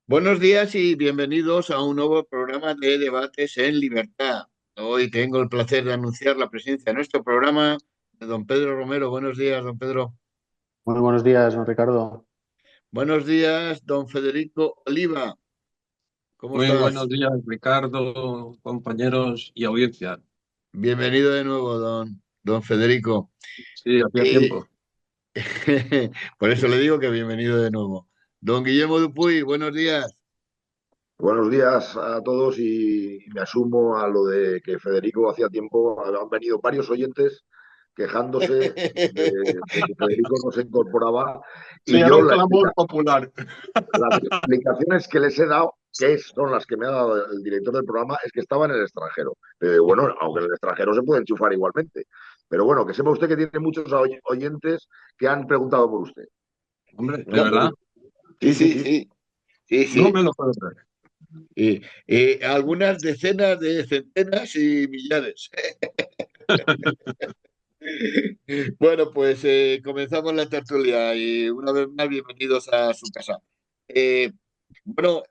Buenos días y bienvenidos a un nuevo programa de debates en libertad. Hoy tengo el placer de anunciar la presencia en nuestro programa de don Pedro Romero. Buenos días, don Pedro. Muy buenos días, don Ricardo. Buenos días, don Federico Oliva. ¿Cómo Muy buenos estás? días, Ricardo, compañeros y audiencia. Bienvenido de nuevo, don Federico. Sí, hacía Eh, tiempo. por eso le digo que bienvenido de nuevo. Don Guillermo Dupuy, buenos días. Buenos días a todos y me asumo a lo de que Federico hacía tiempo, han venido varios oyentes quejándose de que Federico no se incorporaba Sí, y era yo un clamor popular. las explicaciones que les he dado, son las que me ha dado el director del programa, es que estaba en el extranjero. Bueno, aunque en el extranjero se puede enchufar igualmente. Pero bueno, que sepa usted que tiene muchos oyentes que han preguntado por usted. Hombre, de Ya te verdad, digo. Sí, Sí, sí, sí, sí. sí, sí, no sí. me lo puedo creer. Algunas decenas de centenas y millares. Bueno, pues comenzamos la tertulia y una vez más bienvenidos a su casa. Eh,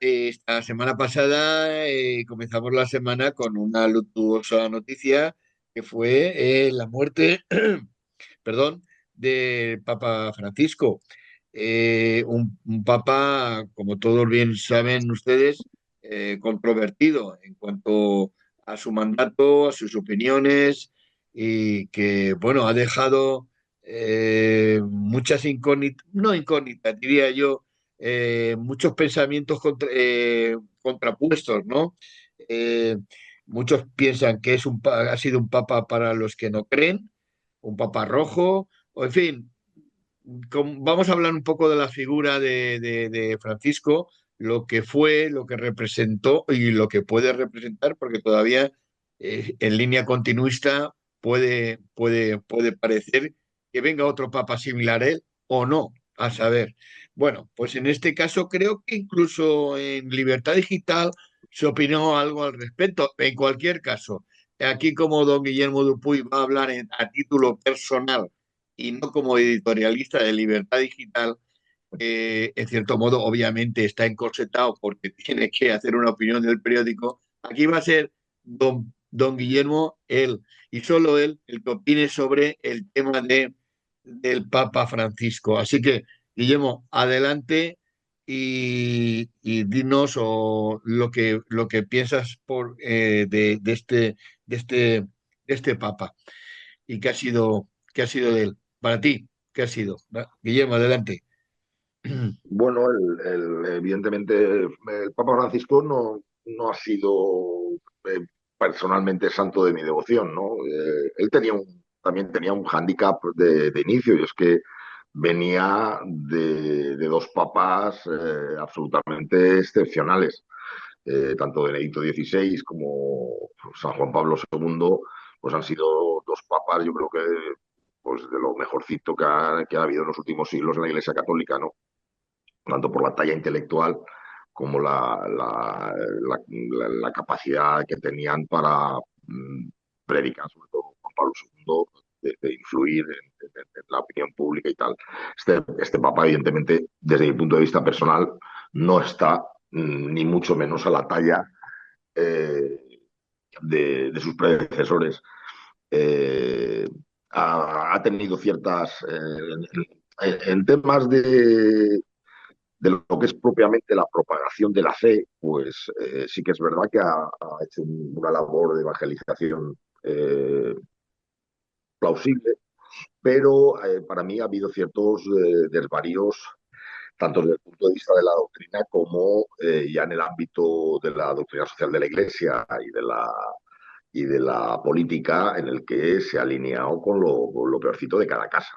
esta semana pasada comenzamos la semana con una luctuosa noticia que fue la muerte, perdón, del Papa Francisco. Un papa, como todos bien saben ustedes, controvertido en cuanto a su mandato, a sus opiniones y que, bueno, ha dejado muchas incógnitas, no incógnitas, diría yo, muchos pensamientos contrapuestos, ¿no? Eh, Muchos piensan que ha sido un papa para los que no creen, un papa rojo, o en fin, vamos a hablar un poco de la figura de Francisco, lo que fue, lo que representó y lo que puede representar, porque todavía en línea continuista puede parecer que venga otro papa similar a él o no, a saber. Bueno, pues en este caso creo que incluso en Libertad Digital se opinó algo al respecto. En cualquier caso, aquí como don Guillermo Dupuy va a hablar a título personal y no como editorialista de Libertad Digital, en cierto modo, obviamente está encorsetado porque tiene que hacer una opinión del periódico. Aquí va a ser don Guillermo, él, y solo él, el que opine sobre el tema del Papa Francisco. Así que, Guillermo, adelante y dinos lo que piensas de este, de este Papa y qué ha sido de él. Para ti, ¿qué ha sido? Guillermo, adelante. Bueno, evidentemente el Papa Francisco no ha sido personalmente santo de mi devoción, ¿no? Él también tenía un hándicap de inicio y es que venía de dos papas absolutamente excepcionales, tanto Benedicto XVI como San Juan Pablo II, pues han sido dos papas, yo creo que pues de lo mejorcito que ha habido en los últimos siglos en la Iglesia Católica, ¿no? Tanto por la talla intelectual como la capacidad que tenían para predicar, sobre todo Juan Pablo II, de influir en la opinión pública y tal. Este Papa, evidentemente, desde mi punto de vista personal, no está ni mucho menos a la talla de sus predecesores. Eh, ha tenido ciertas... en temas de lo que es propiamente la propagación de la fe, pues sí que es verdad que ha hecho una labor de evangelización plausible, pero para mí ha habido ciertos desvaríos, tanto desde el punto de vista de la doctrina como ya en el ámbito de la doctrina social de la Iglesia y de la política, en el que se ha alineado con lo peorcito de cada casa.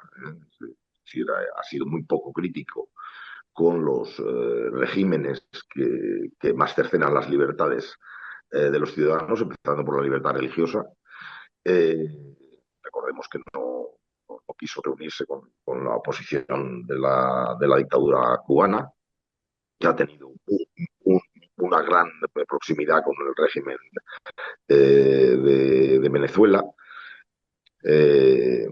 Es decir, ha sido muy poco crítico con los regímenes que más cercenan las libertades de los ciudadanos, empezando por la libertad religiosa. Eh, Recordemos que no quiso reunirse con la oposición de la dictadura cubana, que ha tenido un, una gran proximidad con el régimen de Venezuela, eh,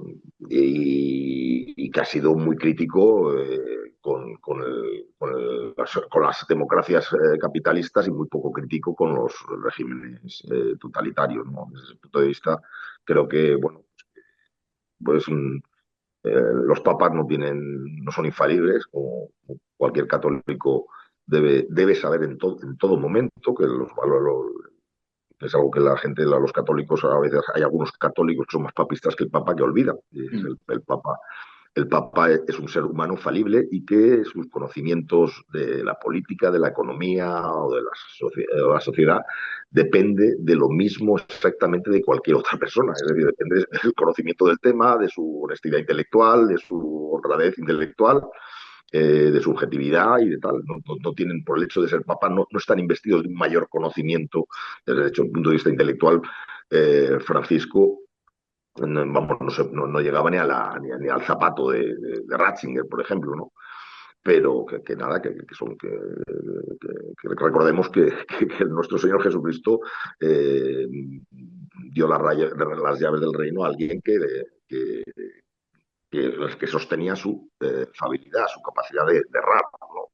y que ha sido muy crítico con con las democracias capitalistas y muy poco crítico con los regímenes totalitarios, ¿no? Desde ese punto de vista, creo que, bueno, pues los papas no son infalibles, como cualquier católico debe saber en todo momento que los valores es algo que la gente, los católicos, a veces hay algunos católicos que son más papistas que el Papa que olvidan. El Papa es un ser humano falible y que sus conocimientos de la política, de la economía o de la sociedad depende de lo mismo exactamente de cualquier otra persona. Es decir, depende del conocimiento del tema, de su honestidad intelectual, de su honradez intelectual, de subjetividad y de tal. No tienen, por el hecho de ser papa, no están investidos de un mayor conocimiento desde el punto de vista intelectual. Francisco, vamos, no llegaba ni al zapato de Ratzinger, por ejemplo, ¿no? Pero que nada, que recordemos que nuestro Señor Jesucristo dio las llaves del reino a alguien que sostenía su habilidad, su capacidad de errar, ¿no?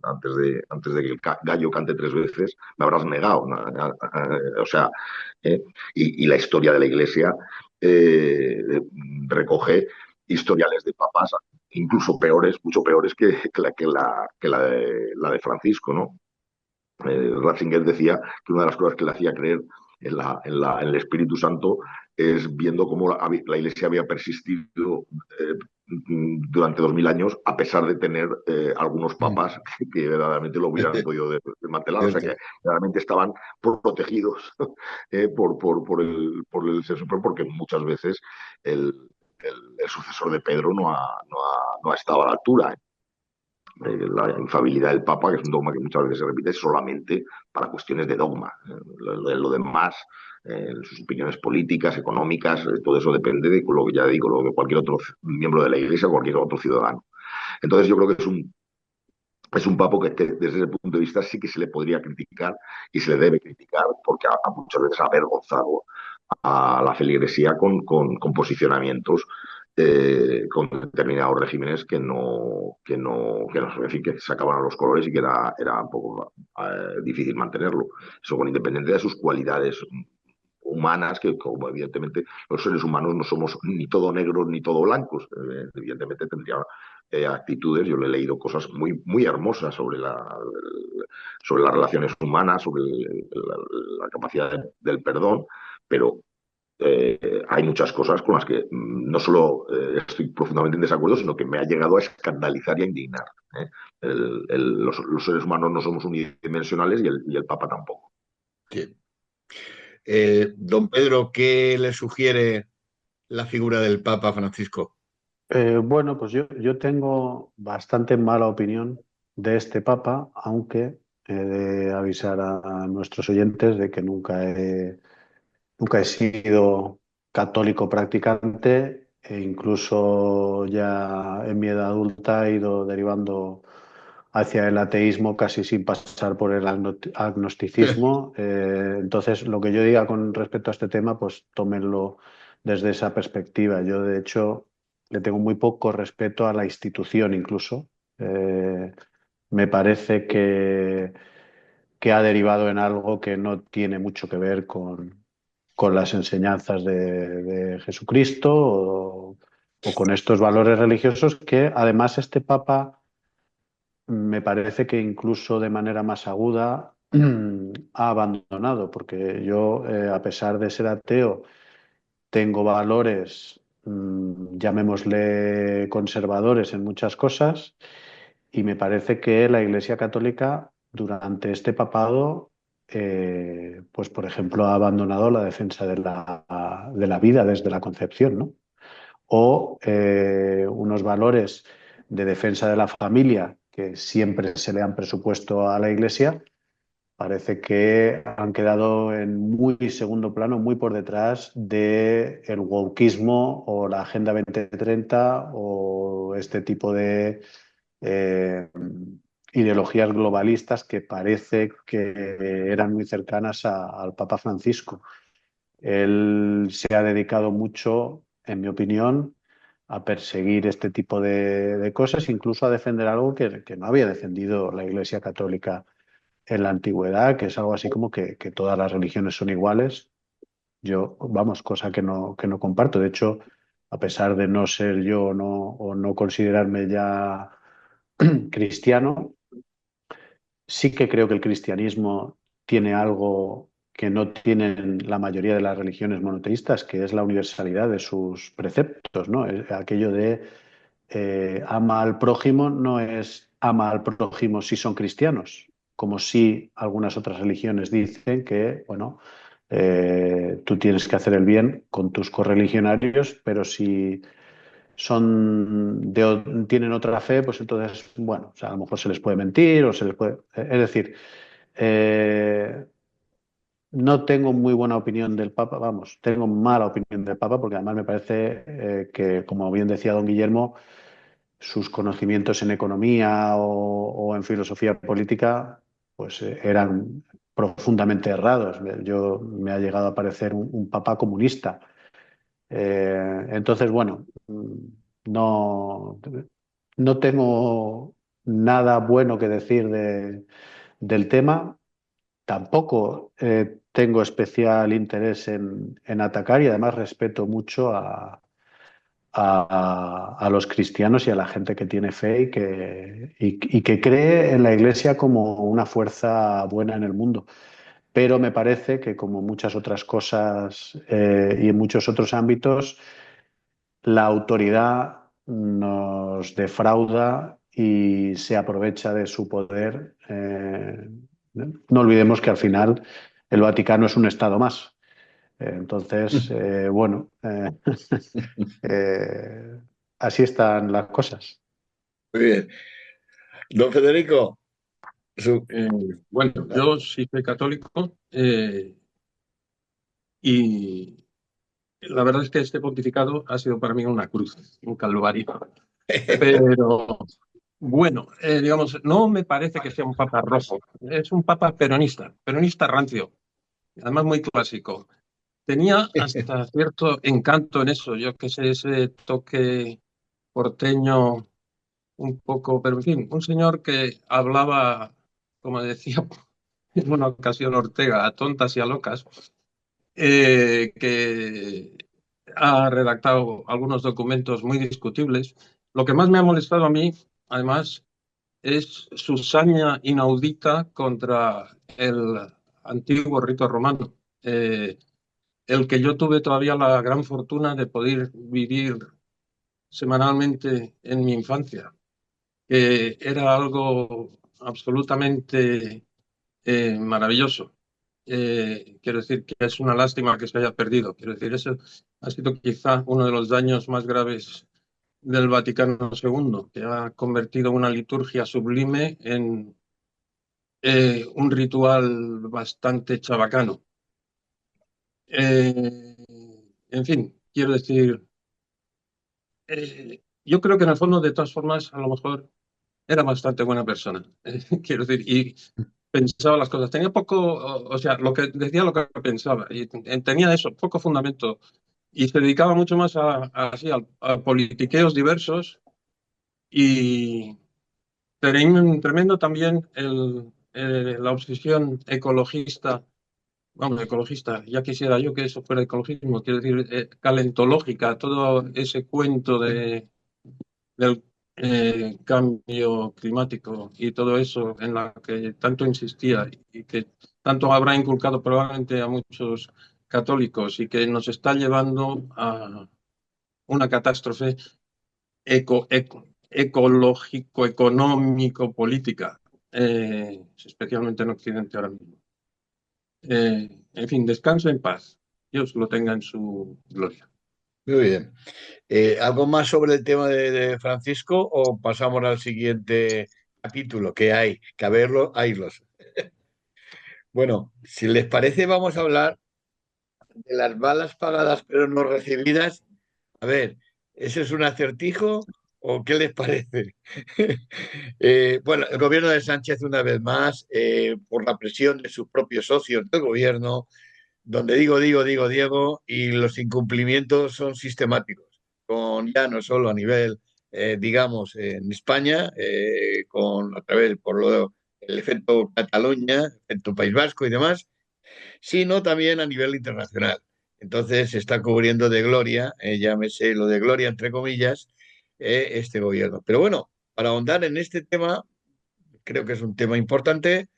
Antes de que el gallo cante 3 veces, me habrás negado, ¿no? O sea, y la historia de la Iglesia recoge historiales de papas incluso peores, mucho peores que la de Francisco, ¿no? Ratzinger decía que una de las cosas que le hacía creer en el Espíritu Santo es viendo cómo la Iglesia había persistido durante 2000 años, a pesar de tener algunos papas que verdaderamente lo hubieran podido desmantelar. O sea que Cierto. realmente estaban protegidos por el ser supremo, porque muchas veces el, el sucesor de Pedro no ha estado a la altura. La infabilidad del Papa, que es un dogma que muchas veces se repite, solamente para cuestiones de dogma. Lo demás, sus opiniones políticas, económicas, todo eso depende de lo que ya digo, lo de cualquier otro miembro de la Iglesia o cualquier otro ciudadano. Entonces yo creo que es un papa que desde ese punto de vista sí que se le podría criticar y se le debe criticar porque muchas veces ha avergonzado a la feligresía con posicionamientos con determinados regímenes en fin, que sacaban a los colores y que era un poco difícil mantenerlo. Eso con independencia de sus cualidades humanas, que como evidentemente los seres humanos no somos ni todo negros ni todo blancos, evidentemente tendría actitudes. Yo le he leído cosas muy, muy hermosas sobre las relaciones humanas, sobre la capacidad del perdón, pero hay muchas cosas con las que no solo estoy profundamente en desacuerdo, sino que me ha llegado a escandalizar y a indignar. ¿Eh? Los seres humanos no somos unidimensionales y el Papa tampoco. Sí. Don Pedro, ¿qué le sugiere la figura del Papa Francisco? Bueno, pues yo tengo bastante mala opinión de este Papa, aunque he de avisar a nuestros oyentes de que nunca he sido católico practicante e incluso ya en mi edad adulta he ido derivando hacia el ateísmo casi sin pasar por el agnosticismo. Entonces, lo que yo diga con respecto a este tema, pues tómenlo desde esa perspectiva. Yo, de hecho, le tengo muy poco respeto a la institución incluso. Eh, Me parece que ha derivado en algo que no tiene mucho que ver con las enseñanzas de Jesucristo o con estos valores religiosos que además este Papa me parece que incluso de manera más aguda ha abandonado, porque yo, a pesar de ser ateo, tengo valores, llamémosle conservadores en muchas cosas, y me parece que la Iglesia Católica durante este papado, pues por ejemplo, ha abandonado la defensa de la vida desde la concepción, ¿no? O unos valores de defensa de la familia que siempre se le han presupuesto a la Iglesia, parece que han quedado en muy segundo plano, muy por detrás del wokismo o la Agenda 2030 o este tipo de eh, ideologías globalistas que parece que eran muy cercanas al Papa Francisco. Él se ha dedicado mucho, en mi opinión, a perseguir este tipo de cosas, incluso a defender algo que no había defendido la Iglesia Católica en la antigüedad, que es algo así como que todas las religiones son iguales. Yo, vamos, cosa que no comparto. De hecho, a pesar de no ser yo o no considerarme ya cristiano, sí que creo que el cristianismo tiene algo que no tienen la mayoría de las religiones monoteístas, que es la universalidad de sus preceptos, ¿no? Aquello de ama al prójimo no es ama al prójimo si son cristianos, como si algunas otras religiones dicen que, bueno, tú tienes que hacer el bien con tus correligionarios, pero si tienen otra fe, pues entonces, bueno, o sea, a lo mejor se les puede mentir o se les puede... Es decir, eh, no tengo muy buena opinión del Papa, vamos, tengo mala opinión del Papa porque además me parece que, como bien decía don Guillermo, sus conocimientos en economía o en filosofía política pues eran profundamente errados. Yo me ha llegado a parecer un papa comunista. Entonces, bueno, no, no tengo nada bueno que decir del tema. Tampoco tengo especial interés en atacar y además respeto mucho a los cristianos y a la gente que tiene fe y que cree en la Iglesia como una fuerza buena en el mundo. Pero me parece que como muchas otras cosas y en muchos otros ámbitos, la autoridad nos defrauda y se aprovecha de su poder. No olvidemos que al final el Vaticano es un estado más. Entonces, bueno, eh, así están las cosas. Muy bien. Don Federico, su- Eh, bueno, yo sí soy católico y la verdad es que este pontificado ha sido para mí una cruz, un calvario. Pero bueno, digamos, no me parece que sea un papa rojo, es un papa peronista, peronista rancio, además muy clásico. Tenía hasta cierto encanto en eso, yo que sé, ese toque porteño un poco, pero en fin, un señor que hablaba, como decía en una ocasión Ortega, a tontas y a locas, que ha redactado algunos documentos muy discutibles. Lo que más me ha molestado a mí, además, es su saña inaudita contra el antiguo rito romano, el que yo tuve todavía la gran fortuna de poder vivir semanalmente en mi infancia, que era algo absolutamente maravilloso. Quiero decir que es una lástima que se haya perdido. Quiero decir, eso ha sido quizá uno de los daños más graves del Vaticano II, que ha convertido una liturgia sublime en un ritual bastante chabacano. Eh, en fin, quiero decir, yo creo que en el fondo, de todas formas, a lo mejor era bastante buena persona. Quiero decir, y pensaba las cosas. Tenía poco, o sea, lo que decía lo que pensaba, y tenía eso, poco fundamento, y se dedicaba mucho más así, a politiqueos diversos, y tremendo también la obsesión ecologista, vamos, ecologista, ya quisiera yo que eso fuera ecologismo, quiero decir, calentológica, todo ese cuento del cambio climático y todo eso en la que tanto insistía y que tanto habrá inculcado probablemente a muchos católicos y que nos está llevando a una catástrofe ecológico, económico, política, especialmente en Occidente ahora mismo. En fin, descanso en paz. Dios lo tenga en su gloria. muy bien. ¿Algo más sobre el tema de Francisco o pasamos al siguiente capítulo que hay? Que a verlo, haylos. Bueno, si les parece, vamos a hablar de las balas pagadas pero no recibidas. A ver, ¿eso es un acertijo o qué les parece? Bueno, el gobierno de Sánchez, una vez más, por la presión de sus propios socios del gobierno, donde digo, Diego, y los incumplimientos son sistemáticos. ya no solo a nivel, digamos, en España, a través, el efecto Cataluña, efecto País Vasco y demás, sino también a nivel internacional. Entonces se está cubriendo de gloria, llámese lo de gloria entre comillas, este gobierno. Pero bueno, para ahondar en este tema, creo que es un tema importante.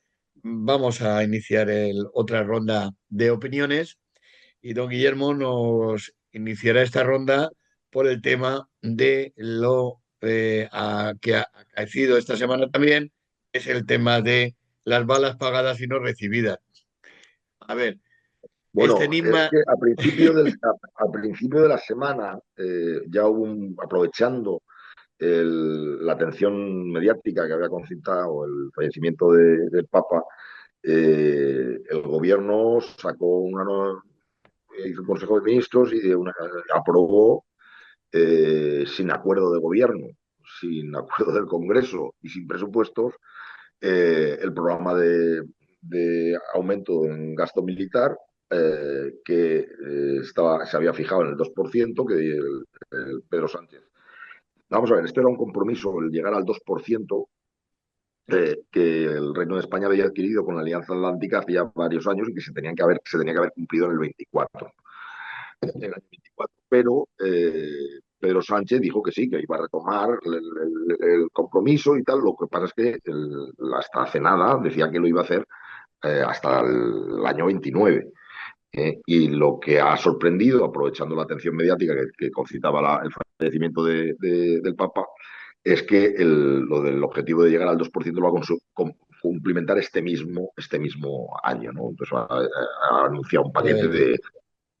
Vamos a iniciar otra ronda de opiniones y don Guillermo nos iniciará esta ronda por el tema de lo que ha acaecido esta semana también, es el tema de las balas pagadas y no recibidas. A ver, este Bueno, es enigma, que a principio de la semana ya hubo aprovechando la atención mediática que había concitado el fallecimiento del Papa, el gobierno sacó hizo un Consejo de Ministros y aprobó sin acuerdo de gobierno, sin acuerdo del Congreso y sin presupuestos el programa de aumento en gasto militar que se había fijado en el 2% que el Pedro Sánchez. Vamos a ver, esto era un compromiso, el llegar al 2% que el Reino de España había adquirido con la Alianza Atlántica hacía varios años y que se tenía que haber cumplido en el 24. En el año 24. Pero Pedro Sánchez dijo que sí, que iba a retomar el compromiso y tal. Lo que pasa es que hasta hace nada decía que lo iba a hacer hasta el año 29. Y lo que ha sorprendido, aprovechando la atención mediática que concitaba el fallecimiento del Papa, es que lo del objetivo de llegar al 2% lo va a cumplimentar este mismo año, ¿no? Entonces ha anunciado un paquete efectivamente, de,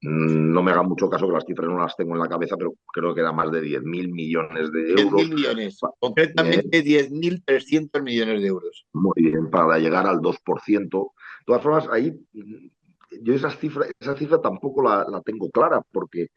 no me hagan mucho caso que las cifras no las tengo en la cabeza, pero creo que era más de 10.000 millones de 10.000 euros. millones, eh, concretamente 10.300 millones de euros. Muy bien, para llegar al 2%. De todas formas, ahí yo esa cifra tampoco la tengo clara, porque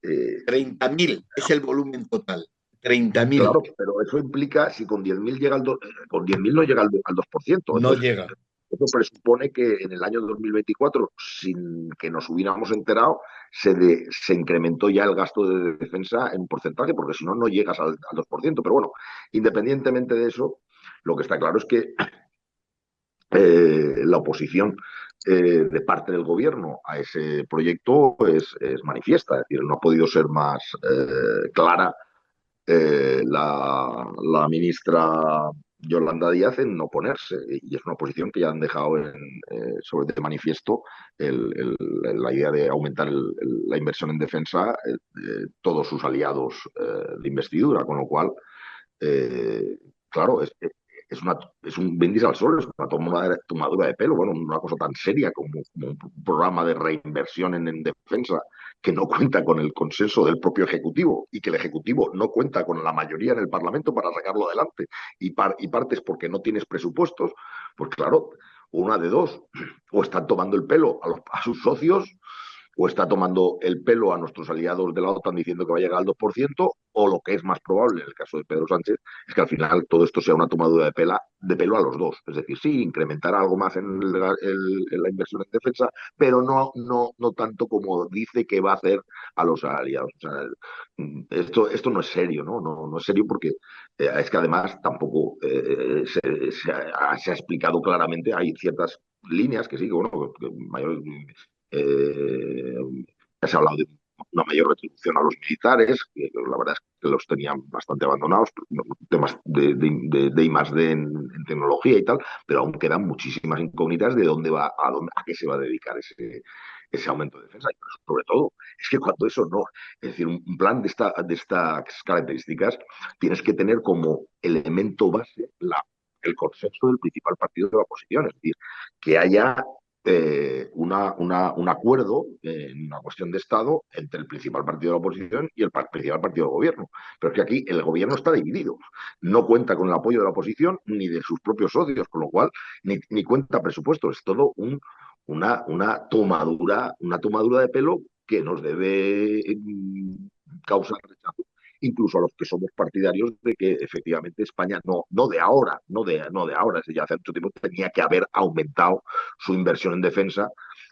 30.000 es el volumen total. 30.000 claro, pero eso implica, si con 10.000 con 10.000 no llega al 2%. no Entonces, llega. eso presupone que en el año 2024, sin que nos hubiéramos enterado, se incrementó ya el gasto de defensa en un porcentaje, porque si no, no llegas al 2%. Pero bueno, independientemente de eso, lo que está claro es que la oposición de parte del gobierno a ese proyecto es manifiesta. Es decir, no ha podido ser más clara la ministra Yolanda Díaz en no ponerse, y es una posición que ya han dejado sobre de manifiesto la idea de aumentar la inversión en defensa todos sus aliados de investidura, con lo cual, eh, claro, es un brindis al sol, es una tomadura de pelo, bueno, una cosa tan seria como un programa de reinversión en defensa que no cuenta con el consenso del propio Ejecutivo y que el Ejecutivo no cuenta con la mayoría en el Parlamento para sacarlo adelante y partes porque no tienes presupuestos, pues claro, una de dos, o están tomando el pelo a sus socios o está tomando el pelo a nuestros aliados de la OTAN diciendo que va a llegar al 2%, o lo que es más probable en el caso de Pedro Sánchez, es que al final todo esto sea una tomadura de pelo a los dos. Es decir, sí, incrementar algo más en la inversión en defensa, pero no tanto como dice que va a hacer a los aliados. O sea, esto no es serio, ¿no? No es serio porque es que además tampoco se ha explicado claramente, hay ciertas líneas que sí, que bueno, que mayor, eh, ya se ha hablado de una mayor retribución a los militares, que la verdad es que los tenían bastante abandonados, temas de I+D en tecnología y tal, pero aún quedan muchísimas incógnitas de dónde va, a qué se va a dedicar ese aumento de defensa. Pero sobre todo, es que cuando eso no, es decir, un plan de estas características, tienes que tener como elemento base el consenso del principal partido de la oposición, es decir, que haya un acuerdo en una cuestión de Estado entre el principal partido de la oposición y el principal partido del gobierno. Pero es que aquí el gobierno está dividido. No cuenta con el apoyo de la oposición ni de sus propios socios, con lo cual ni cuenta presupuestos. Es todo una tomadura de pelo que nos debe causar rechazo incluso a los que somos partidarios de que efectivamente España no de ahora, no de ahora, ya hace mucho tiempo tenía que haber aumentado su inversión en defensa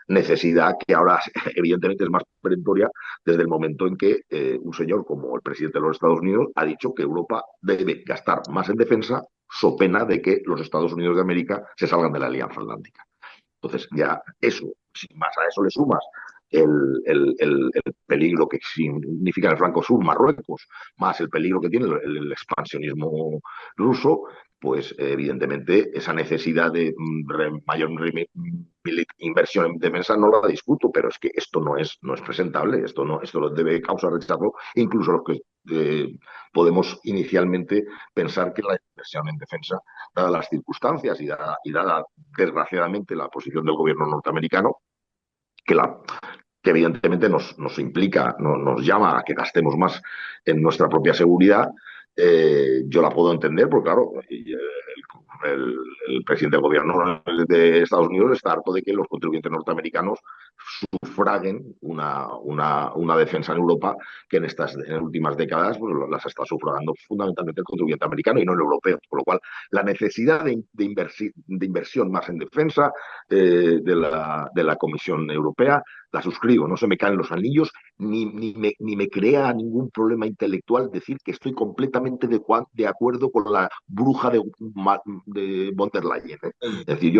necesidad que ahora evidentemente es más perentoria desde el momento en que un señor como el presidente de los Estados Unidos ha dicho que Europa debe gastar más en defensa so pena de que los Estados Unidos de América se salgan de la Alianza Atlántica. Entonces, ya eso, si más a eso le sumas el peligro que significa el flanco sur, Marruecos, más el peligro que tiene el expansionismo ruso, pues evidentemente esa necesidad de mayor inversión en defensa no la discuto, pero es que esto no es presentable, esto debe causar rechazo, incluso los que podemos inicialmente pensar que la inversión en defensa, dadas las circunstancias y dada desgraciadamente la posición del gobierno norteamericano, que, que evidentemente nos implica, nos llama a que gastemos más en nuestra propia seguridad, yo la puedo entender, porque claro, el presidente del gobierno de Estados Unidos está harto de que los contribuyentes norteamericanos sufraguen una defensa en Europa que en estas últimas décadas pues, las está sufragando fundamentalmente el contribuyente americano y no el europeo. Con lo cual, la necesidad de inversión más en defensa de la Comisión Europea la suscribo, no se me caen los anillos, ni me crea ningún problema intelectual decir que estoy completamente de acuerdo con la bruja de von der Leyen. ¿Eh? Es decir,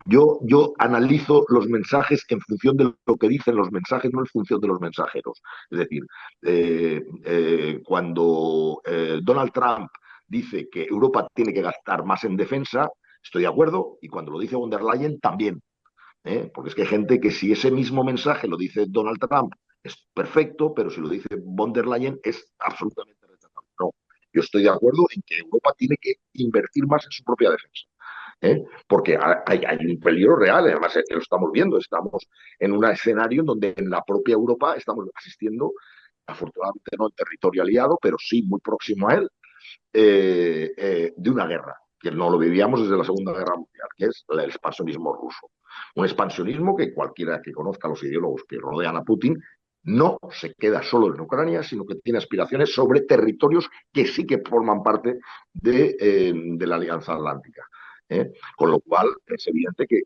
yo analizo los mensajes en función de lo que dicen los mensajes, no en función de los mensajeros. Es decir, cuando Donald Trump dice que Europa tiene que gastar más en defensa, estoy de acuerdo, y cuando lo dice von der Leyen, también. Porque es que hay gente que si ese mismo mensaje lo dice Donald Trump es perfecto, pero si lo dice von der Leyen es absolutamente rechazable. No, yo estoy de acuerdo en que Europa tiene que invertir más en su propia defensa. Porque hay un peligro real, además lo estamos viendo, estamos en un escenario en donde en la propia Europa estamos asistiendo, afortunadamente no en territorio aliado, pero sí muy próximo a él, de una guerra, que no lo vivíamos desde la Segunda Guerra Mundial, que es el expansionismo ruso. Un expansionismo que cualquiera que conozca a los ideólogos que rodean a Putin no se queda solo en Ucrania, sino que tiene aspiraciones sobre territorios que sí que forman parte de la Alianza Atlántica. Con lo cual es evidente que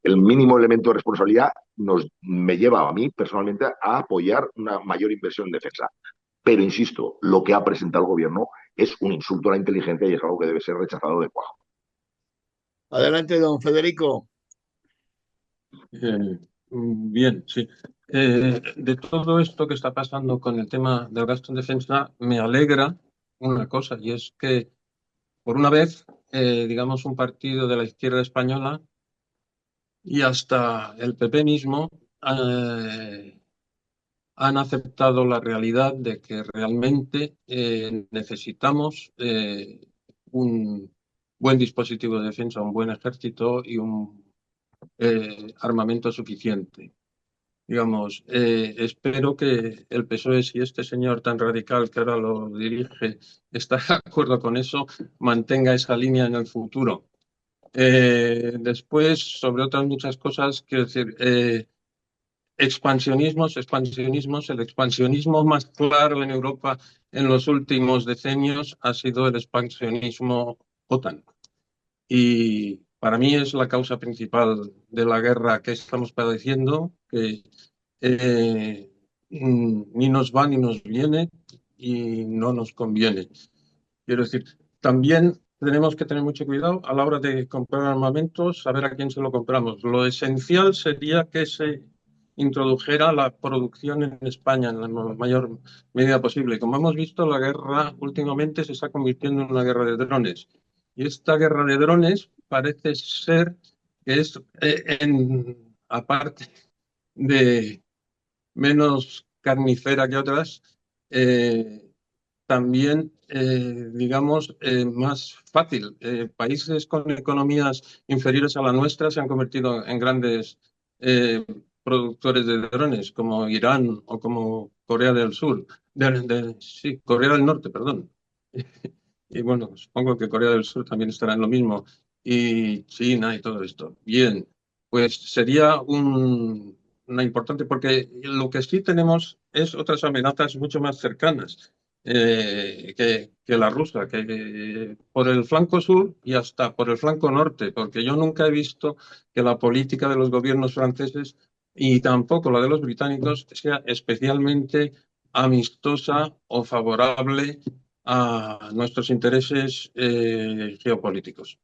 el mínimo elemento de responsabilidad me lleva a mí personalmente a apoyar una mayor inversión en defensa. Pero insisto, lo que ha presentado el gobierno es un insulto a la inteligencia y es algo que debe ser rechazado de cuajo. Adelante, don Federico. Bien, sí. De todo esto que está pasando con el tema del gasto en defensa, me alegra una cosa, y es que, por una vez, digamos, un partido de la izquierda española y hasta el PP mismo han aceptado la realidad de que realmente necesitamos un buen dispositivo de defensa, un buen ejército y un armamento suficiente. Digamos, espero que el PSOE, si este señor tan radical que ahora lo dirige está de acuerdo con eso, mantenga esa línea en el futuro. Después, sobre otras muchas cosas, quiero decir, expansionismos. El expansionismo más claro en Europa en los últimos decenios ha sido el expansionismo OTAN. Y para mí es la causa principal de la guerra que estamos padeciendo, que ni nos va ni nos viene y no nos conviene. Quiero decir, también tenemos que tener mucho cuidado a la hora de comprar armamentos, saber a quién se lo compramos. Lo esencial sería que se introdujera la producción en España en la mayor medida posible. Como hemos visto, la guerra últimamente se está convirtiendo en una guerra de drones. Y esta guerra de drones parece ser que es, aparte de menos carnicera que otras, también, digamos, más fácil. Países con economías inferiores a la nuestra se han convertido en grandes productores de drones, como Irán o como Corea del Sur. Sí, Corea del Norte, perdón. Y bueno, supongo que Corea del Sur también estará en lo mismo. Y China y todo esto. Bien, pues sería una importante, porque lo que sí tenemos es otras amenazas mucho más cercanas. que la rusa, que por el flanco sur y hasta por el flanco norte, porque yo nunca he visto que la política de los gobiernos franceses y tampoco la de los británicos sea especialmente amistosa o favorable a nuestros intereses geopolíticos.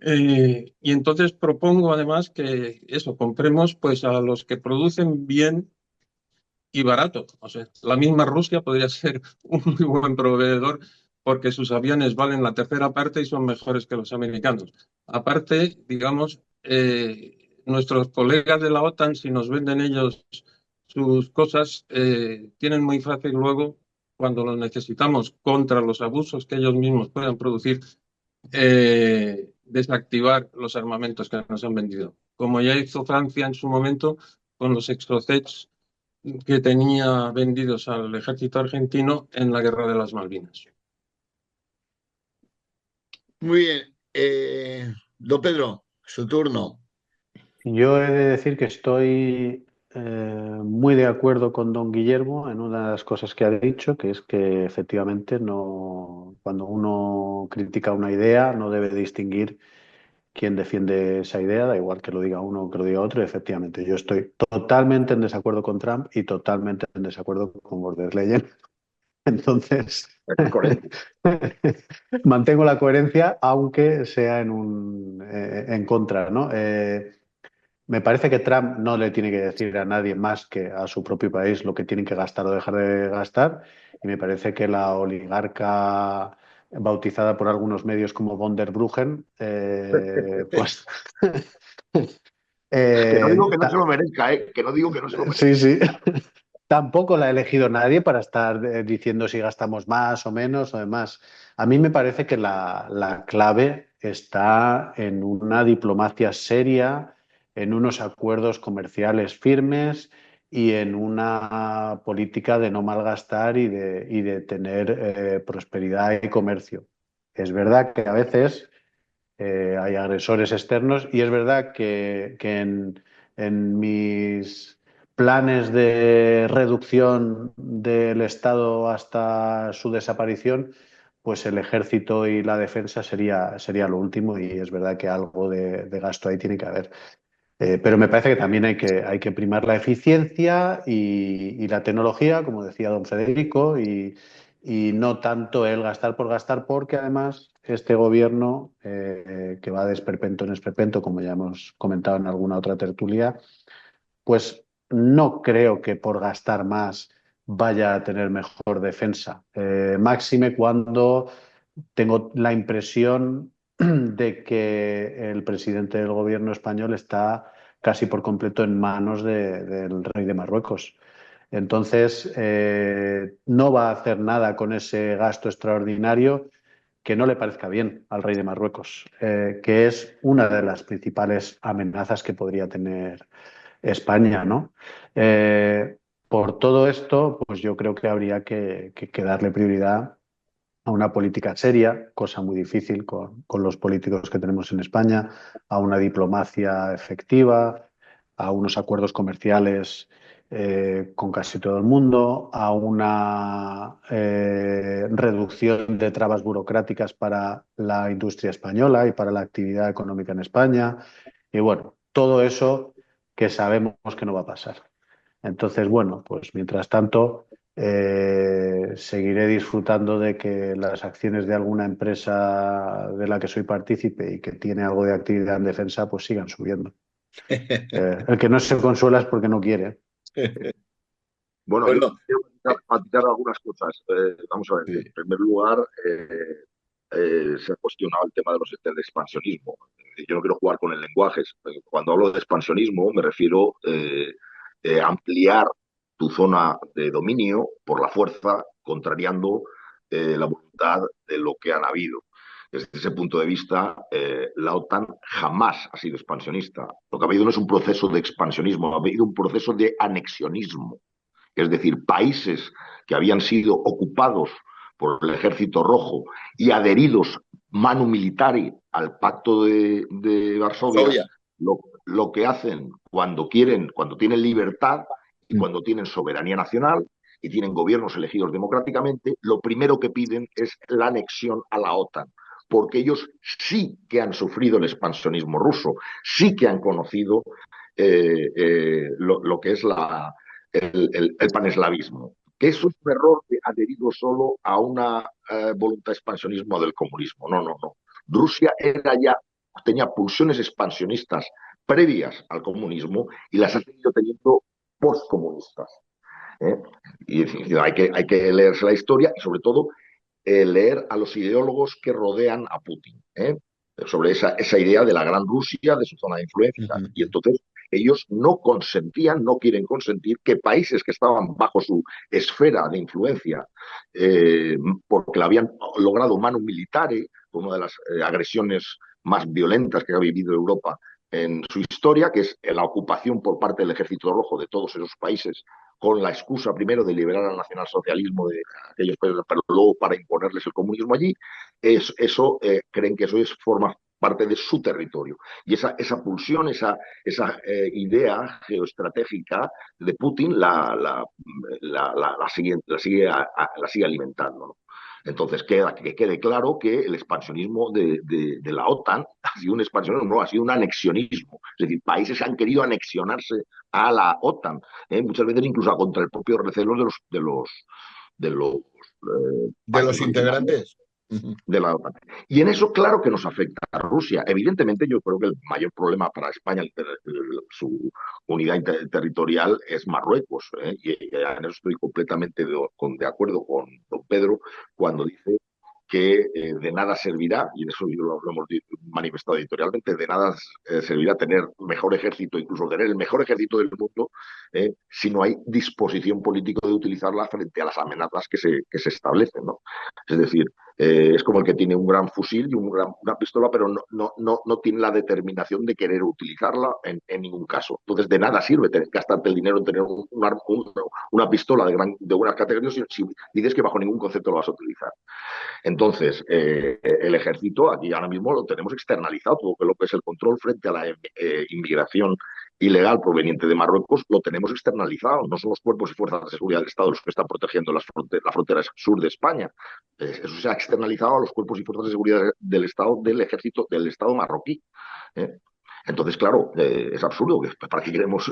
Y entonces propongo además que eso, compremos pues a los que producen bien y barato. O sea, la misma Rusia podría ser un muy buen proveedor porque sus aviones valen la tercera parte y son mejores que los americanos. Aparte, digamos, nuestros colegas de la OTAN, si nos venden ellos sus cosas, tienen muy fácil luego, cuando los necesitamos contra los abusos que ellos mismos puedan producir, desactivar los armamentos que nos han vendido. Como ya hizo Francia en su momento con los Exocets que tenía vendidos al ejército argentino en la Guerra de las Malvinas. Muy bien. Don Pedro, su turno. Yo he de decir que estoy muy de acuerdo con don Guillermo en una de las cosas que ha dicho, que es que efectivamente no, cuando uno critica una idea no debe distinguir quién defiende esa idea, da igual que lo diga uno o que lo diga otro. Efectivamente, yo estoy totalmente en desacuerdo con Trump y totalmente en desacuerdo con von der Leyen. Entonces, Es coherente. mantengo la coherencia, aunque sea en contra, ¿no? Me parece que Trump no le tiene que decir a nadie más que a su propio país lo que tienen que gastar o dejar de gastar. Y me parece que la oligarca bautizada por algunos medios como von der Bruggen, pues Que no digo que no se lo ta- merezca, ¿eh? Que no digo que no se lo merezca. sí, sí. Tampoco la ha elegido nadie para estar diciendo si gastamos más o menos o demás. A mí me parece que la clave está en una diplomacia seria, en unos acuerdos comerciales firmes y en una política de no malgastar y de tener prosperidad y comercio. Es verdad que a veces hay agresores externos y es verdad que en mis planes de reducción del Estado hasta su desaparición, pues el ejército y la defensa sería lo último y es verdad que algo de gasto ahí tiene que haber. Pero me parece que también hay que primar la eficiencia y la tecnología, como decía don Federico, y no tanto el gastar por gastar, porque además este gobierno, que va de esperpento en esperpento, como ya hemos comentado en alguna otra tertulia, pues no creo que por gastar más vaya a tener mejor defensa. Máxime cuando tengo la impresión de que el presidente del gobierno español está casi por completo en manos del rey de Marruecos. Entonces, no va a hacer nada con ese gasto extraordinario que no le parezca bien al rey de Marruecos, que es una de las principales amenazas que podría tener España, ¿no? Eh, por todo esto, pues yo creo que habría que darle prioridad a una política seria, cosa muy difícil con los políticos que tenemos en España, a una diplomacia efectiva, a unos acuerdos comerciales con casi todo el mundo, a una reducción de trabas burocráticas para la industria española y para la actividad económica en España. Y bueno, todo eso que sabemos que no va a pasar. Entonces, bueno, pues mientras tanto, seguiré disfrutando de que las acciones de alguna empresa de la que soy partícipe y que tiene algo de actividad en defensa, pues sigan subiendo. El que no se consuela es porque no quiere. Bueno, yo Bueno, quiero matizar algunas cosas. Vamos a ver, en sí. primer lugar, se ha cuestionado el tema del expansionismo. Yo no quiero jugar con el lenguaje. Cuando hablo de expansionismo me refiero a ampliar tu zona de dominio por la fuerza, contrariando la voluntad de lo que han habido. Desde ese punto de vista, la OTAN jamás ha sido expansionista. Lo que ha habido no es un proceso de expansionismo, ha habido un proceso de anexionismo. Es decir, países que habían sido ocupados por el Ejército Rojo y adheridos manu militari al Pacto de Varsovia, Fobia. lo que hacen cuando quieren, cuando tienen libertad y Mm. cuando tienen soberanía nacional, y tienen gobiernos elegidos democráticamente, lo primero que piden es la anexión a la OTAN, porque ellos sí que han sufrido el expansionismo ruso, sí que han conocido lo que es el paneslavismo. Que eso es un error adherido solo a una voluntad de expansionismo del comunismo. No, no, no. Rusia tenía pulsiones expansionistas previas al comunismo y las ha seguido teniendo postcomunistas. ¿eh? Y hay que leerse la historia y sobre todo leer a los ideólogos que rodean a Putin, sobre esa idea de la gran Rusia, de su zona de influencia. Ujú. Y entonces ellos no consentían, no quieren consentir que países que estaban bajo su esfera de influencia, porque la habían logrado manu militare, una de las agresiones más violentas que ha vivido Europa en su historia, que es la ocupación por parte del Ejército Rojo de todos esos países, con la excusa primero de liberar al nacionalsocialismo de aquellos países, pero luego para imponerles el comunismo allí, creen que eso forma parte de su territorio. Y esa pulsión, esa idea geoestratégica de Putin la sigue alimentando. ¿no? Entonces, que quede claro que el expansionismo de la OTAN ha sido un expansionismo, no, ha sido un anexionismo. Es decir, países han querido anexionarse a la OTAN, muchas veces incluso contra el propio recelo de los De los países originarios integrantes. Ujú. de la OTAN. Y en eso, claro que nos afecta a Rusia. Evidentemente, yo creo que el mayor problema para España, su unidad territorial, es Marruecos. Y en eso estoy completamente de acuerdo con don Pedro cuando dice que de nada servirá, y eso lo hemos manifestado editorialmente, de nada servirá tener mejor ejército, incluso tener el mejor ejército del mundo, si no hay disposición política de utilizarla frente a las amenazas que se establecen. ¿no? Es decir, es como el que tiene un gran fusil y una pistola, pero no tiene la determinación de querer utilizarla en ningún caso. Entonces, de nada sirve gastarte el dinero en tener una pistola de buenas categorías si dices que bajo ningún concepto lo vas a utilizar. Entonces, el ejército aquí ahora mismo lo tenemos externalizado, todo lo que es el control frente a la inmigración ilegal proveniente de Marruecos, lo tenemos externalizado. No son los cuerpos y fuerzas de seguridad del Estado los que están protegiendo la frontera sur de España. Eso se ha externalizado a los cuerpos y fuerzas de seguridad del Estado, del ejército, del Estado marroquí. ¿eh? Entonces, claro, es absurdo. ¿Para qué queremos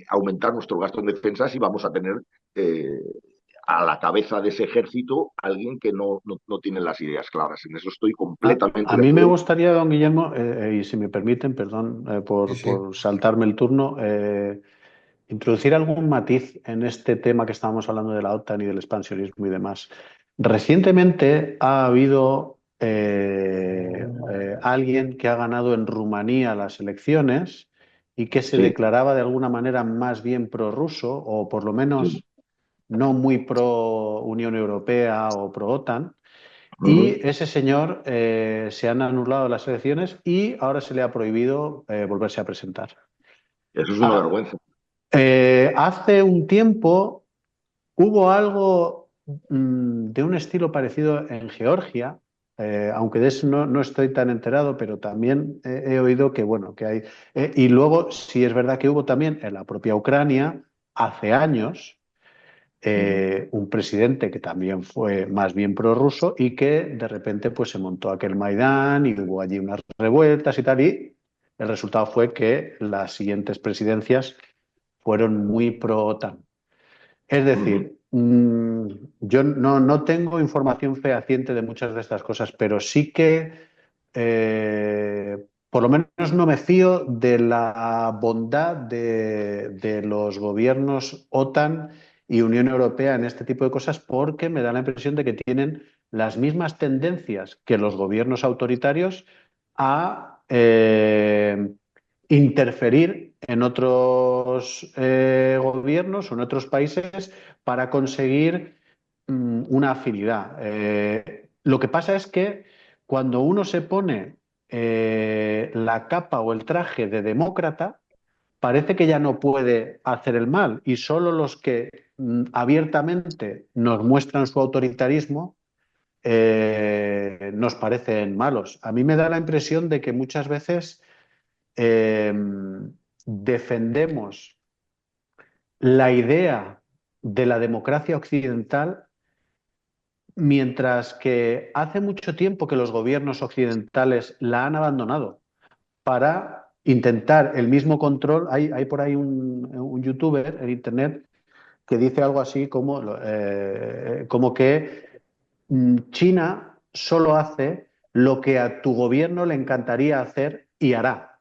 aumentar nuestro gasto en defensa si vamos a tener a la cabeza de ese ejército alguien que no tiene las ideas claras? En eso estoy completamente A de mí me acuerdo. gustaría, don Guillermo, y si me permiten, perdón Sí, sí. por saltarme el turno, introducir algún matiz en este tema que estábamos hablando de la OTAN y del expansionismo y demás. Recientemente ha habido alguien que ha ganado en Rumanía las elecciones y que se Sí, declaraba de alguna manera más bien prorruso, o por lo sí. menos no muy pro Unión Europea o pro OTAN. Uh-huh. Y ese señor se han anulado las elecciones y ahora se le ha prohibido volverse a presentar. Eso es una Ah, vergüenza. hace un tiempo hubo algo de un estilo parecido en Georgia, aunque de eso no estoy tan enterado, pero también he oído que, bueno, que hay. Y luego, sí es verdad que hubo también en la propia Ucrania, hace años, Uh-huh. un presidente que también fue más bien prorruso y que de repente pues se montó aquel Maidán y hubo allí unas revueltas y tal, y el resultado fue que las siguientes presidencias fueron muy pro-OTAN. Es Uh-huh. decir, yo no tengo información fehaciente de muchas de estas cosas, pero sí que por lo menos no me fío de la bondad de los gobiernos OTAN y Unión Europea en este tipo de cosas, porque me da la impresión de que tienen las mismas tendencias que los gobiernos autoritarios a interferir en otros gobiernos o en otros países para conseguir una afinidad. Lo que pasa es que cuando uno se pone la capa o el traje de demócrata, parece que ya no puede hacer el mal y solo los que abiertamente nos muestran su autoritarismo nos parecen malos. A mí me da la impresión de que muchas veces eh, defendemos la idea de la democracia occidental, mientras que hace mucho tiempo que los gobiernos occidentales la han abandonado para intentar el mismo control. Hay por ahí un youtuber en internet que dice algo así como que China solo hace lo que a tu gobierno le encantaría hacer y hará.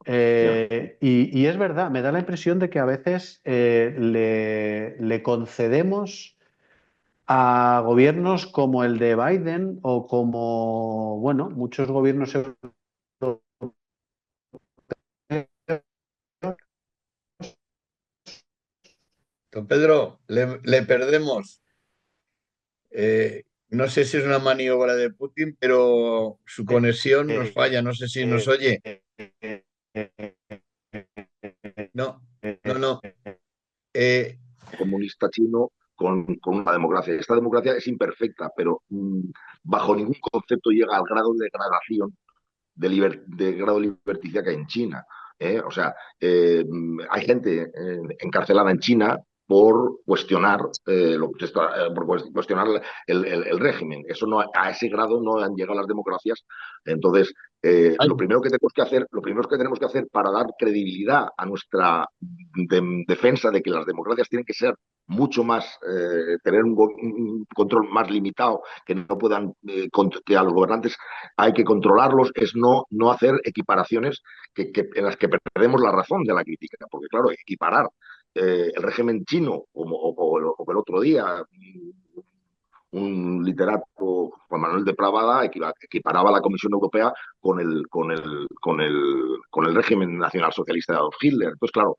Ya. Y es verdad, me da la impresión de que a veces le concedemos a gobiernos como el de Biden o como, bueno, muchos gobiernos europeos. Don Pedro, le perdemos. No sé si es una maniobra de Putin, pero su conexión nos falla. No sé si nos oye. No, no, no. Eh, Comunista chino con una democracia. Esta democracia es imperfecta, pero bajo ningún concepto llega al grado de degradación de grado de liberticia que hay en China. O sea, hay gente encarcelada en China por cuestionar por cuestionar el régimen. Eso no, a ese grado no han llegado las democracias. Entonces, Ay, lo primero que tenemos que hacer para dar credibilidad a nuestra defensa de que las democracias tienen que ser mucho más, tener un control más limitado, que no puedan, que a los gobernantes hay que controlarlos, es no hacer equiparaciones en las que perdemos la razón de la crítica, porque claro, equiparar el régimen chino o el otro día un literato, Juan Manuel de Pravada, equiparaba a la Comisión Europea con el régimen nacionalsocialista de Adolf Hitler. Entonces, claro,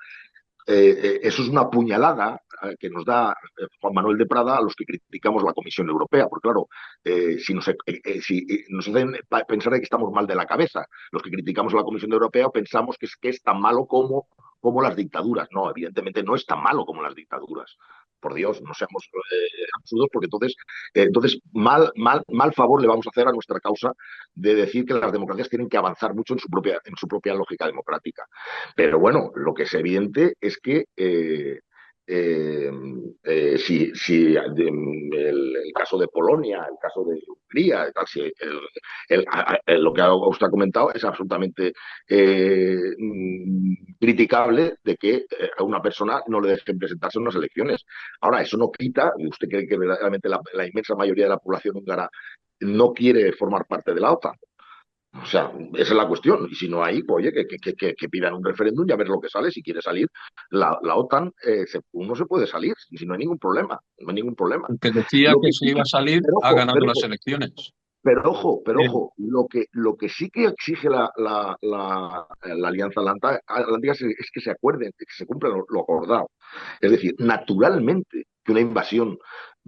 eso es una puñalada que nos da Juan Manuel de Prada a los que criticamos la Comisión Europea, porque claro, si nos hacen pensar que estamos mal de la cabeza, los que criticamos a la Comisión Europea pensamos que es tan malo como las dictaduras. No, evidentemente no es tan malo como las dictaduras. Por Dios, no seamos absurdos, porque entonces mal favor le vamos a hacer a nuestra causa de decir que las democracias tienen que avanzar mucho en su propia lógica democrática. Pero bueno, lo que es evidente es que si el caso de Polonia, el caso de Hungría, lo que usted ha comentado es absolutamente criticable de que a una persona no le dejen presentarse en unas elecciones. Ahora, eso no quita, y usted cree que verdaderamente la inmensa mayoría de la población húngara no quiere formar parte de la OTAN. O sea, esa es la cuestión. Y si no hay, pues, oye, que pidan un referéndum y a ver lo que sale. Si quiere salir la OTAN, uno se puede salir, si no hay ningún problema. No hay ningún problema. el que decía Lo que que se sí iba que, a salir pero ha ojo, ganado pero las ojo, elecciones. pero Eh, ojo, lo que sí que exige la Alianza Atlántica es que se acuerden, que se cumpla lo acordado. Es decir, naturalmente que una invasión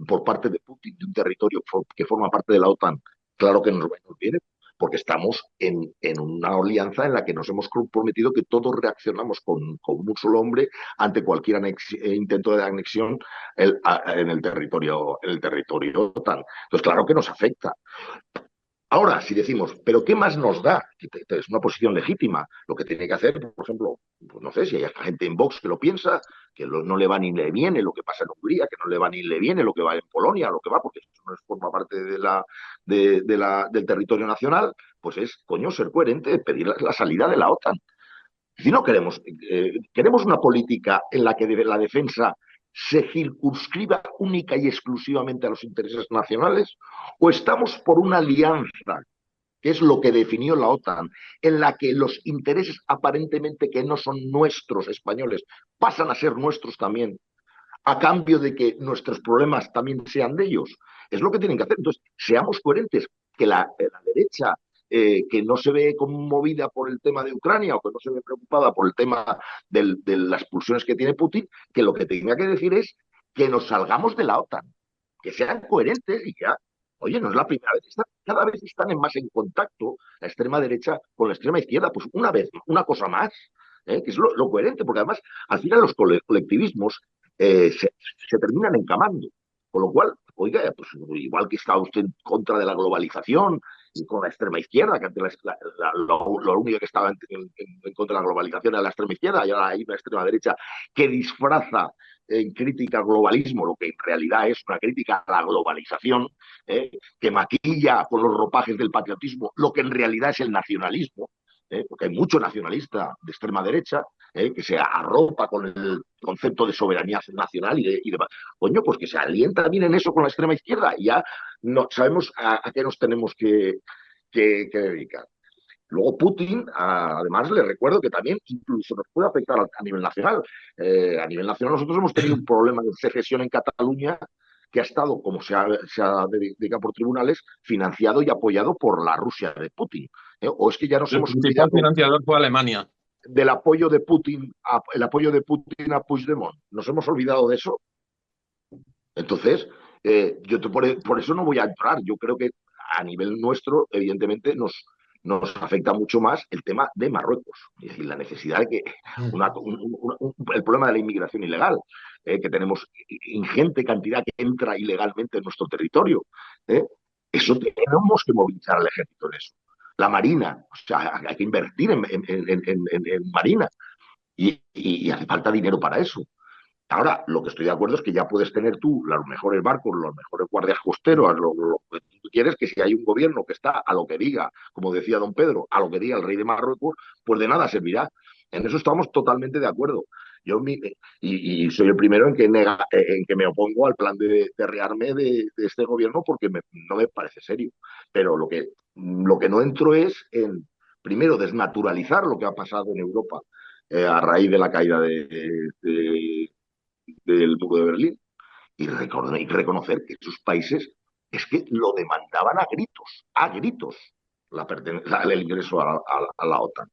por parte de Putin de un territorio que forma parte de la OTAN, claro que nos viene, porque estamos en una alianza en la que nos hemos comprometido que todos reaccionamos con un solo hombre ante cualquier intento de anexión en el territorio OTAN. Entonces, claro que nos afecta. Ahora, si decimos, ¿pero qué más nos da? Que es una posición legítima. Lo que tiene que hacer, por ejemplo, pues no sé si hay gente en Vox que lo piensa, que no le va ni le viene lo que pasa en Hungría, que no le va ni le viene lo que va en Polonia, lo que va, porque eso no forma parte del territorio nacional, pues es, coño, ser coherente, pedir la salida de la OTAN. Si no queremos una política en la que la defensa se circunscriba única y exclusivamente a los intereses nacionales, o estamos por una alianza, que es lo que definió la OTAN, en la que los intereses aparentemente que no son nuestros españoles pasan a ser nuestros también, a cambio de que nuestros problemas también sean de ellos. Es lo que tienen que hacer. Entonces, seamos coherentes, que la derecha que no se ve conmovida por el tema de Ucrania o que no se ve preocupada por el tema de las pulsiones que tiene Putin, que lo que tenga que decir es que nos salgamos de la OTAN, que sean coherentes y ya. Oye, no es la primera vez, cada vez están más en contacto la extrema derecha con la extrema izquierda, pues una vez, una cosa más, que es lo coherente, porque además al final los colectivismos se terminan encamando. Con lo cual, oiga, pues igual que está usted en contra de la globalización y con la extrema izquierda, que antes lo único que estaba en contra de la globalización era la extrema izquierda, y ahora hay una extrema derecha que disfraza en crítica al globalismo, lo que en realidad es una crítica a la globalización, que maquilla con los ropajes del patriotismo lo que en realidad es el nacionalismo, porque hay mucho nacionalista de extrema derecha, que se arropa con el concepto de soberanía nacional y demás. Coño, pues que se alíen también en eso con la extrema izquierda y ya no, sabemos a qué nos tenemos que dedicar. Luego Putin, además, le recuerdo que también incluso nos puede afectar a nivel nacional. A nivel nacional nosotros hemos tenido un problema de secesión en Cataluña que ha estado, como se ha dedicado por tribunales, financiado y apoyado por la Rusia de Putin. O es que ya nos El hemos principal olvidado financiador fue Alemania. del apoyo de Putin a Puigdemont. ¿Nos hemos olvidado de eso? Entonces, por eso no voy a entrar. Yo creo que a nivel nuestro, evidentemente, nos afecta mucho más el tema de Marruecos. Es decir, la necesidad de que el problema de la inmigración ilegal, que tenemos ingente cantidad que entra ilegalmente en nuestro territorio. Eso tenemos que movilizar al ejército en eso. La Marina, o sea, hay que invertir en Marina y hace falta dinero para eso. Ahora, lo que estoy de acuerdo es que ya puedes tener tú los mejores barcos, los mejores guardias costeros, lo que tú quieres, que si hay un gobierno que está a lo que diga, como decía don Pedro, a lo que diga el rey de Marruecos, pues de nada servirá. En eso estamos totalmente de acuerdo. Y soy el primero en que me opongo al plan de rearme de este gobierno porque no me parece serio. Pero lo que no entro es en, primero, desnaturalizar lo que ha pasado en Europa a raíz de la caída del muro de Berlín y reconocer que esos países es que lo demandaban a gritos, el ingreso a la OTAN.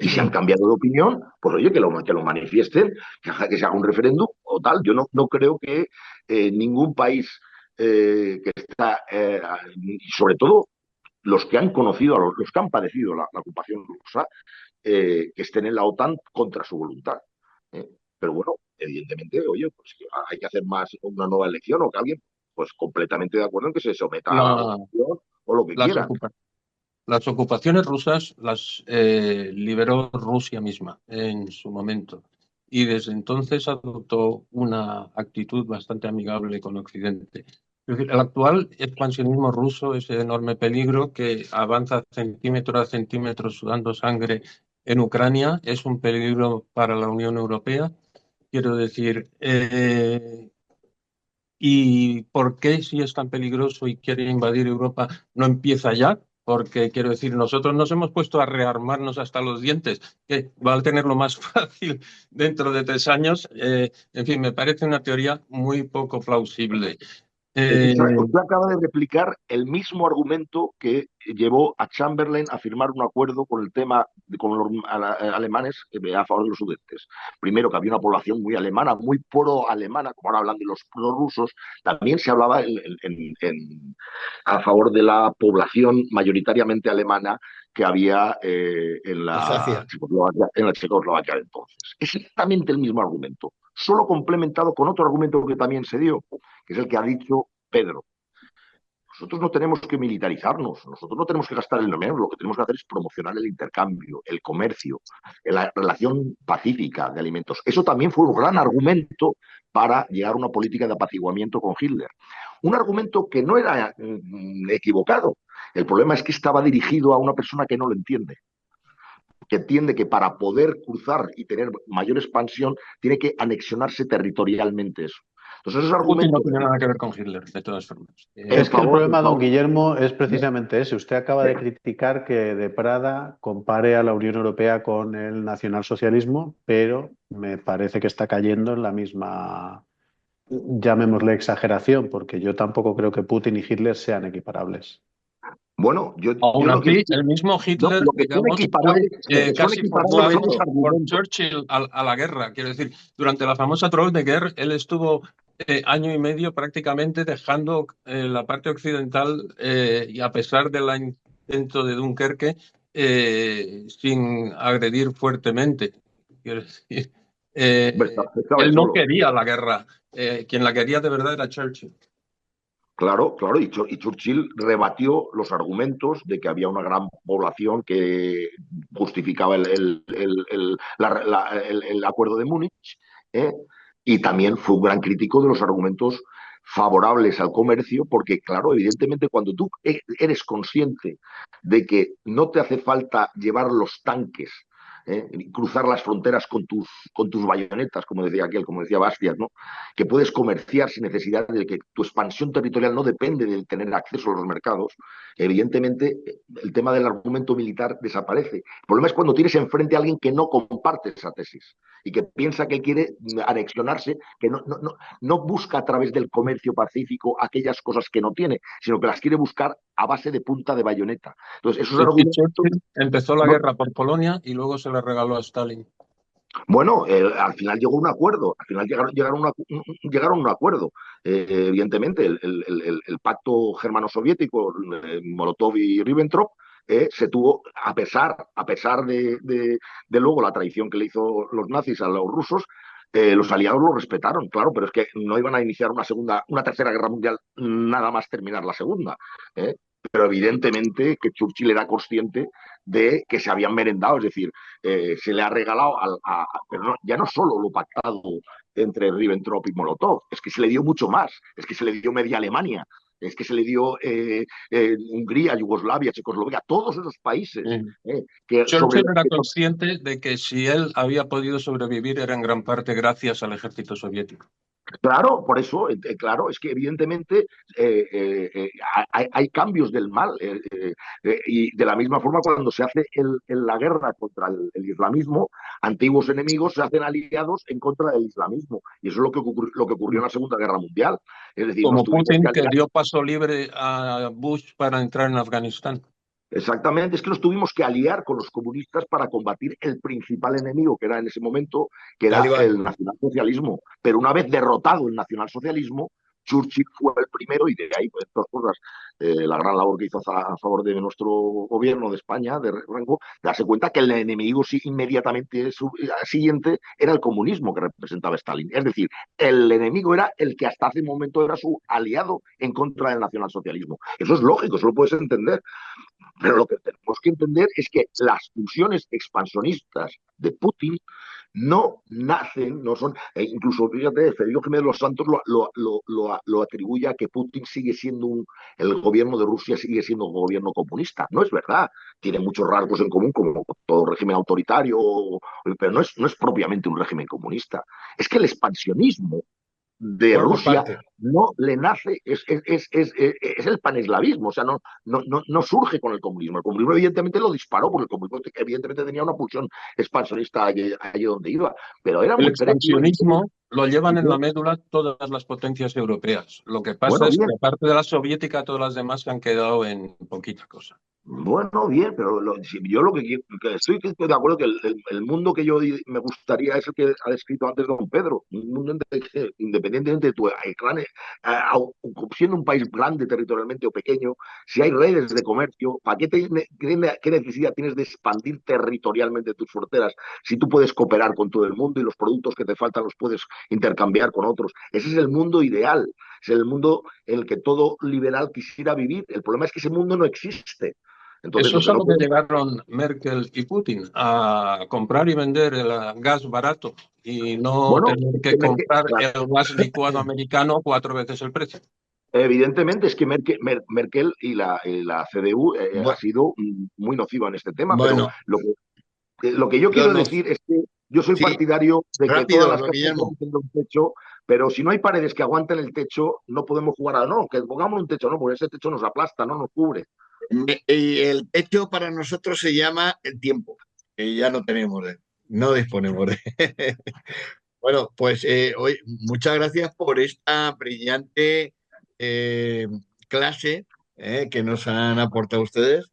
Y si han cambiado de opinión, pues oye, que lo manifiesten, que se haga un referéndum o tal. Yo no creo que ningún país que está, y sobre todo los que han conocido, los que han padecido la ocupación rusa, que estén en la OTAN contra su voluntad. ¿eh? Pero bueno, evidentemente, oye, pues que hay que hacer más una nueva elección o que alguien, pues completamente de acuerdo en que se someta a la La- votación o lo que las, quiera. ocupa- las ocupaciones rusas las liberó Rusia misma en su momento. Y desde entonces adoptó una actitud bastante amigable con Occidente. Es decir, el actual expansionismo ruso, ese enorme peligro que avanza centímetro a centímetro sudando sangre en Ucrania, es un peligro para la Unión Europea. Quiero decir, ¿y por qué si es tan peligroso y quiere invadir Europa no empieza ya? Porque quiero decir, nosotros nos hemos puesto a rearmarnos hasta los dientes, que va a tenerlo más fácil dentro de 3 años. En fin, me parece una teoría muy poco plausible. Eh, Escúchame, usted acaba de replicar el mismo argumento que llevó a Chamberlain a firmar un acuerdo con el tema con los alemanes a favor de los sudentes. Primero, que había una población muy alemana, muy pro-alemana, como ahora hablan de los pro-rusos. También se hablaba a favor de la población mayoritariamente alemana que había Alsacia. En la Checoslovaquia de entonces. Es exactamente el mismo argumento, solo complementado con otro argumento que también se dio, que es el que ha dicho Pedro. Nosotros no tenemos que militarizarnos, nosotros no tenemos que gastar el dinero, lo que tenemos que hacer es promocionar el intercambio, el comercio, la relación pacífica de alimentos. Eso también fue un gran argumento para llegar a una política de apaciguamiento con Hitler. Un argumento que no era equivocado. El problema es que estaba dirigido a una persona que no lo entiende, que entiende que para poder cruzar y tener mayor expansión tiene que anexionarse territorialmente eso. Entonces, esos Putin no argumentos tiene nada que ver con Hitler, de todas formas. en Es que el favor, problema, don Guillermo, es precisamente ese. Usted acaba de criticar que de Prada compare a la Unión Europea con el nacionalsocialismo, pero me parece que está cayendo en la misma, llamémosle exageración, porque yo tampoco creo que Putin y Hitler sean equiparables. bueno, yo Aún lo que así, el mismo no, Hitler, lo que digamos, fue son casi equiparables son los forzado por argumentos. Churchill a la guerra. Quiero decir, durante la famosa Troll de Guerra, él estuvo año y medio prácticamente dejando la parte occidental y a pesar del intento de Dunkerque, sin agredir fuertemente. Quiero decir, Estaba él él no solo. quería la guerra. Quien la quería de verdad era Churchill. Claro, claro, y Churchill rebatió los argumentos de que había una gran población que justificaba el acuerdo de Múnich, ¿eh? Y también fue un gran crítico de los argumentos favorables al comercio, porque claro, evidentemente cuando tú eres consciente de que no te hace falta llevar los tanques, cruzar las fronteras con tus bayonetas, como decía aquel, como decía Bastiat, ¿no? Que puedes comerciar sin necesidad de que tu expansión territorial no depende de tener acceso a los mercados, evidentemente el tema del argumento militar desaparece. El problema es cuando tienes enfrente a alguien que no comparte esa tesis y que piensa que él quiere anexionarse, que no busca a través del comercio pacífico aquellas cosas que no tiene, sino que las quiere buscar a base de punta de bayoneta. Entonces, esos Y argumentos... Churchill empezó la No, guerra por Polonia y luego se le regaló a Stalin. bueno, al final llegó un acuerdo, al final llegaron a un acuerdo. Evidentemente, el pacto germano-soviético, Molotov y Ribbentrop, se tuvo, a pesar de luego la traición que le hizo los nazis a los rusos, los aliados lo respetaron, claro, pero es que no iban a iniciar una tercera guerra mundial nada más terminar la segunda. ¿eh? Pero evidentemente que Churchill era consciente de que se habían merendado, es decir, se le ha regalado, pero ya no solo lo pactado entre Ribbentrop y Molotov, es que se le dio mucho más, es que se le dio media Alemania, es que se le dio Hungría, Yugoslavia, Checoslovaquia, todos esos países sobre Churchill los era que... consciente de que si él había podido sobrevivir era en gran parte gracias al ejército soviético. Claro, por eso, claro, es que evidentemente hay cambios del mal. Y de la misma forma, cuando se hace la guerra contra el islamismo, antiguos enemigos se hacen aliados en contra del islamismo. Y eso es lo que ocurrió en la Segunda Guerra Mundial. Es decir, nos Como tuvimos que Putin, que aliar. dio paso libre a Bush para entrar en Afganistán. Exactamente, es que nos tuvimos que aliar con los comunistas para combatir el principal enemigo que era en ese momento, que era Talibán. el nacionalsocialismo. Pero una vez derrotado el nacionalsocialismo, Churchill fue el primero y de ahí, pues, todas cosas, la gran labor que hizo a favor de nuestro gobierno de España, de Rengo, darse cuenta que el enemigo inmediatamente siguiente era el comunismo que representaba Stalin. Es decir, el enemigo era el que hasta hace un momento era su aliado en contra del nacionalsocialismo. Eso es lógico, eso lo puedes entender. Pero lo que tenemos que entender es que las pulsiones expansionistas de Putin no nacen, no son, incluso fíjate, Federico Jiménez de los Santos lo atribuye a que Putin sigue siendo el gobierno de Rusia sigue siendo un gobierno comunista. No es verdad, tiene muchos rasgos en común como todo régimen autoritario, pero no es propiamente un régimen comunista. Es que el expansionismo de Forma Rusia parte. no le nace, es el paneslavismo, o sea, no surge con el comunismo. El comunismo evidentemente lo disparó, porque el comunismo evidentemente tenía una pulsión expansionista allí donde iba, pero era El muy expansionismo lo llevan en la yo, médula todas las potencias europeas. Lo que pasa bueno, es que bien, aparte de la soviética, todas las demás se han quedado en poquita cosa. bueno, bien, pero si yo lo que estoy de acuerdo que el mundo que yo me gustaría es el que ha descrito antes don Pedro, un mundo independientemente de tu siendo un país grande territorialmente o pequeño, si hay redes de comercio, ¿para qué necesidad tienes de expandir territorialmente tus fronteras si tú puedes cooperar con todo el mundo y los productos que te faltan los puedes intercambiar con otros? Ese es el mundo ideal, es el mundo en el que todo liberal quisiera vivir. El problema es que ese mundo no existe. Entonces, Eso lo es que a no lo que puede... llegaron Merkel y Putin, a comprar y vender el gas barato y no Bueno, tener es que que comprar claro, el gas licuado americano 4 veces el precio. evidentemente es que Merkel y la CDU ha Bu- sido muy nociva en este tema, pero Bueno, lo que yo lo quiero no- decir es que yo soy sí, partidario de que todas rápido, las casas deben Guillermo. tener un techo, pero si no hay paredes que aguanten el techo, no podemos jugar a no, que pongamos un techo, no, porque ese techo nos aplasta, no nos cubre. Y el hecho para nosotros se llama el tiempo, que ya no tenemos, no disponemos de. Bueno, pues hoy, muchas gracias por esta brillante eh, clase que nos han aportado ustedes.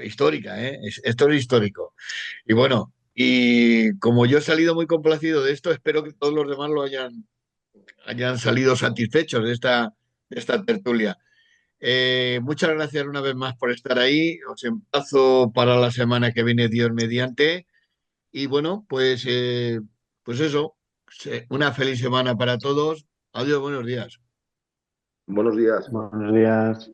Histórica, ¿eh? Esto es histórico. Y bueno, y como yo he salido muy complacido de esto, espero que todos los demás hayan salido satisfechos de esta tertulia. Muchas gracias una vez más por estar ahí. Os emplazo para la semana que viene, Dios mediante. Y bueno, pues eso. Una feliz semana para todos. Adiós, buenos días. Buenos días. Buenos días.